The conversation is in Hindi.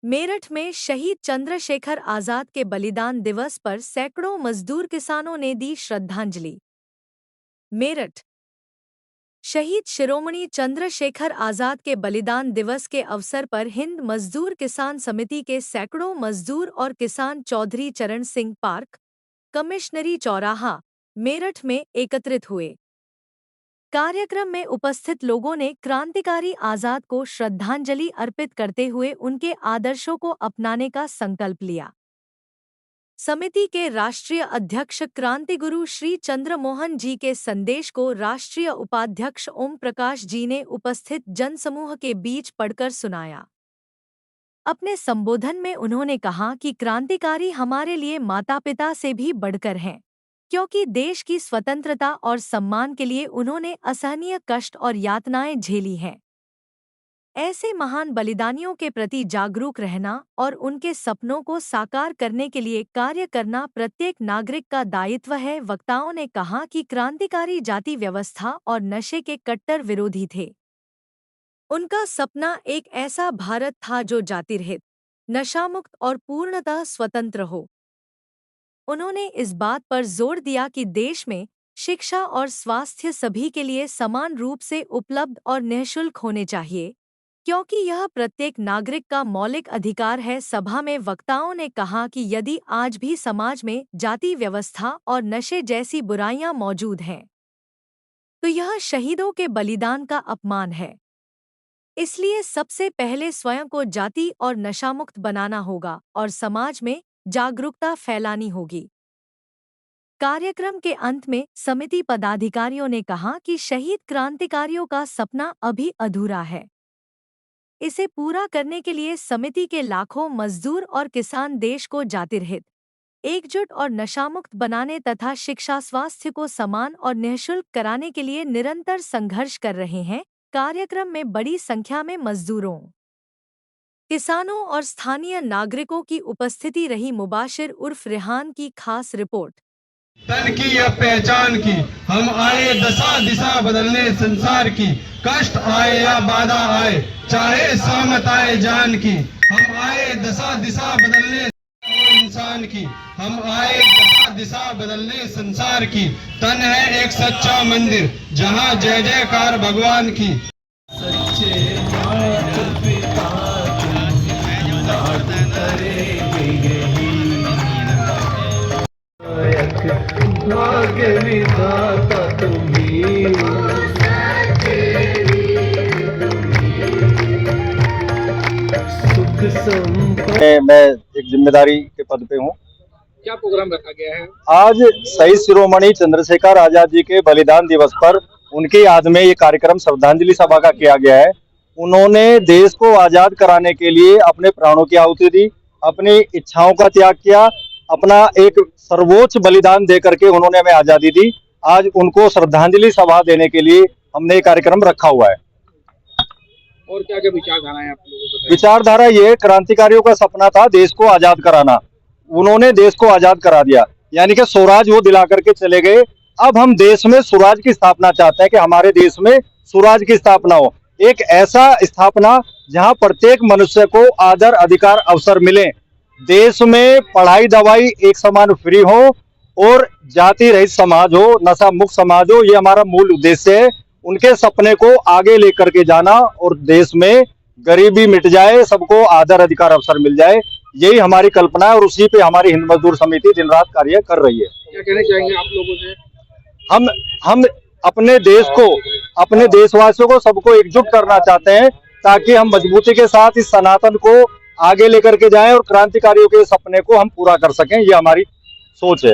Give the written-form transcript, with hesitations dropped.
मेरठ में शहीद चंद्रशेखर आजाद के बलिदान दिवस पर सैकड़ों मजदूर किसानों ने दी श्रद्धांजलि। मेरठ शहीद शिरोमणि चंद्रशेखर आजाद के बलिदान दिवस के अवसर पर हिंद मजदूर किसान समिति के सैकड़ों मजदूर और किसान चौधरी चरण सिंह पार्क, कमिश्नरी चौराहा, मेरठ में एकत्रित हुए। कार्यक्रम में उपस्थित लोगों ने क्रांतिकारी आजाद को श्रद्धांजलि अर्पित करते हुए उनके आदर्शों को अपनाने का संकल्प लिया। समिति के राष्ट्रीय अध्यक्ष क्रांतिगुरु श्री चंद्रमोहन जी के संदेश को राष्ट्रीय उपाध्यक्ष ओम प्रकाश जी ने उपस्थित जनसमूह के बीच पढ़कर सुनाया। अपने संबोधन में उन्होंने कहा कि क्रांतिकारी हमारे लिए माता पिता से भी बढ़कर हैं, क्योंकि देश की स्वतंत्रता और सम्मान के लिए उन्होंने असहनीय कष्ट और यातनाएं झेली हैं। ऐसे महान बलिदानियों के प्रति जागरूक रहना और उनके सपनों को साकार करने के लिए कार्य करना प्रत्येक नागरिक का दायित्व है। वक्ताओं ने कहा कि क्रांतिकारी जाति व्यवस्था और नशे के कट्टर विरोधी थे। उनका सपना एक ऐसा भारत था जो जातिरहित, नशामुक्त और पूर्णतः स्वतंत्र हो। उन्होंने इस बात पर जोर दिया कि देश में शिक्षा और स्वास्थ्य सभी के लिए समान रूप से उपलब्ध और निःशुल्क होने चाहिए, क्योंकि यह प्रत्येक नागरिक का मौलिक अधिकार है। सभा में वक्ताओं ने कहा कि यदि आज भी समाज में जाति व्यवस्था और नशे जैसी बुराइयां मौजूद हैं, तो यह शहीदों के बलिदान का अपमान है। इसलिए सबसे पहले स्वयं को जाति और नशामुक्त बनाना होगा और समाज में जागरूकता फैलानी होगी। कार्यक्रम के अंत में समिति पदाधिकारियों ने कहा कि शहीद क्रांतिकारियों का सपना अभी अधूरा है। इसे पूरा करने के लिए समिति के लाखों मजदूर और किसान देश को जातिरहित, एकजुट और नशामुक्त बनाने तथा शिक्षा स्वास्थ्य को समान और निःशुल्क कराने के लिए निरंतर संघर्ष कर रहे हैं। कार्यक्रम में बड़ी संख्या में मजदूरों, किसानों और स्थानीय नागरिकों की उपस्थिति रही। मुबाशिर उर्फ रेहान की खास रिपोर्ट। तन की या पहचान की, हम आए दशा दिशा बदलने संसार की, कष्ट आए या बाधा आए, चाहे सहमत आए जान की, हम आए दशा दिशा बदलने इंसान की, हम आए दशा दिशा बदलने संसार की। तन है एक सच्चा मंदिर जहाँ जय जयकार भगवान की। सच्चे माता पिता भाग्य विधाता तुम्ही। सुख संपत्ति मैं एक जिम्मेदारी के पद पे हूँ। क्या प्रोग्राम रखा गया है? आज शहीद शिरोमणि चंद्रशेखर आजाद जी के बलिदान दिवस पर उनकी याद में ये कार्यक्रम श्रद्धांजलि सभा का किया गया है। उन्होंने देश को आजाद कराने के लिए अपने प्राणों की आहुति दी, अपनी इच्छाओं का त्याग किया, अपना एक सर्वोच्च बलिदान दे करके उन्होंने हमें आजादी दी। आज उनको श्रद्धांजलि सभा देने के लिए हमने ये कार्यक्रम रखा हुआ है। और क्या क्या विचारधारा है आप लोगों को? विचारधारा ये क्रांतिकारियों का सपना था देश को आजाद कराना, उन्होंने देश को आजाद करा दिया, यानी कि स्वराज वो दिला करके चले गए। अब हम देश में स्वराज की स्थापना चाहते हैं कि हमारे देश में स्वराज की स्थापना हो, एक ऐसा स्थापना जहां प्रत्येक मनुष्य को आदर अधिकार अवसर मिले, देश में पढ़ाई दवाई एक समान फ्री हो और जाति रहित समाज हो, नशा मुक्त समाज हो। ये हमारा मूल उद्देश्य है। उनके सपने को आगे लेकर के जाना और देश में गरीबी मिट जाए, सबको आदर अधिकार अवसर मिल जाए, यही हमारी कल्पना है और उसी पे हमारी हिंद मजदूर समिति दिन रात कार्य कर रही है। क्या कहना चाहेंगे आप लोगों से? हम अपने देश को, अपने देशवासियों को, सबको एकजुट करना चाहते हैं ताकि हम मजबूती के साथ इस सनातन को आगे लेकर के जाएं और क्रांतिकारियों के सपने को हम पूरा कर सकें। ये हमारी सोच है।